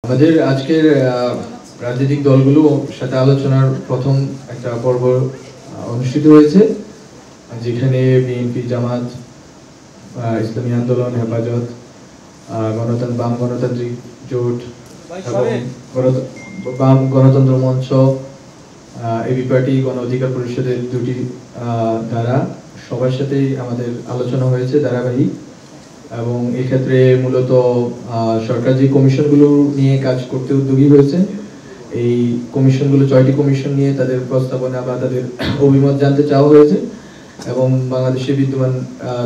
আমাদের আজকের রাজনৈতিক দলগুলোর সাথে আলোচনার প্রথম একটা পর্ব অনুষ্ঠিত হয়েছে, যেখানে বিএনপি, জামাত, ইসলামী আন্দোলন, হেফাজত, বাম গণতান্ত্রিক জোট এবং বাম গণতন্ত্র মঞ্চ, এবি পার্টি, গণ অধিকার পরিষদের দুটি ধারা সবার সাথেই আমাদের আলোচনা হয়েছে ধারাবাহিক। এবং এক্ষেত্রে মূলত সরকার যে কমিশনগুলো নিয়ে কাজ করতে উদ্যোগী হয়েছে, এই কমিশনগুলো 6টি কমিশন নিয়ে তাদের প্রস্তাবনা বা তাদের অভিমত জানতে চাওয়া হয়েছে এবং বাংলাদেশে বিদ্যমান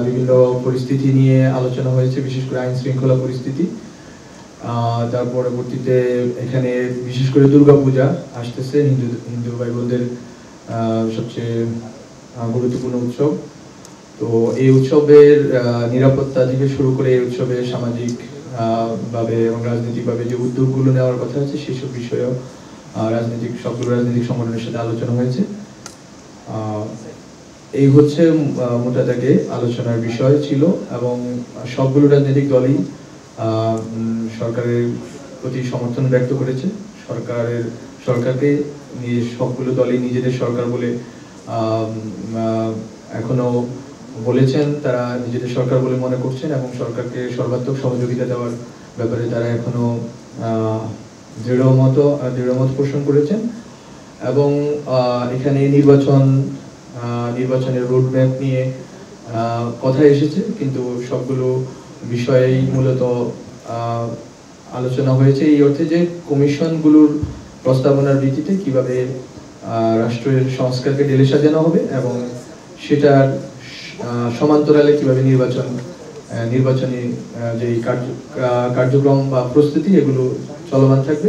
বিভিন্ন পরিস্থিতি নিয়ে আলোচনা হয়েছে, বিশেষ করে আইন শৃঙ্খলা পরিস্থিতি। তার পরবর্তীতে এখানে বিশেষ করে দুর্গাপূজা আসতেছে, হিন্দু ভাই বোনদের সবচেয়ে গুরুত্বপূর্ণ উৎসব। তো এই উৎসবের নিরাপত্তা থেকে শুরু করে এই উৎসবে সামাজিক ভাবে এবং রাজনৈতিকভাবে যে উদ্যোগগুলো নেওয়ার কথা আছে সেসব বিষয়েও সবগুলো রাজনৈতিক সংগঠনের সাথে আলোচনা হয়েছে। এই হচ্ছে মোটা দাগে আলোচনার বিষয় ছিল এবং সবগুলো রাজনৈতিক দলই সরকারের প্রতি সমর্থন ব্যক্ত করেছে। সরকারকে সবগুলো দলই নিজেদের সরকার বলে এখনো বলেছেন, তারা নিজেদের সরকার বলে মনে করছেন এবং সরকারকে সর্বাত্মক সহযোগিতা দেওয়ার ব্যাপারে তারা এখনো দৃঢ়মত পোষণ করেছেন। এবং এখানে নির্বাচনের রোডম্যাপ নিয়ে কথা এসেছে, কিন্তু সবগুলো বিষয়েই মূলত আলোচনা হয়েছে এই অর্থে যে কমিশনগুলোর প্রস্তাবনার ভিত্তিতে কিভাবে রাষ্ট্রের সংস্কারকে ঢেলে সাজানো হবে এবং সেটার সমান্তরালে কিভাবে নির্বাচনী যে কার্যক্রম বা প্রস্তুতি এগুলো চলমান থাকবে।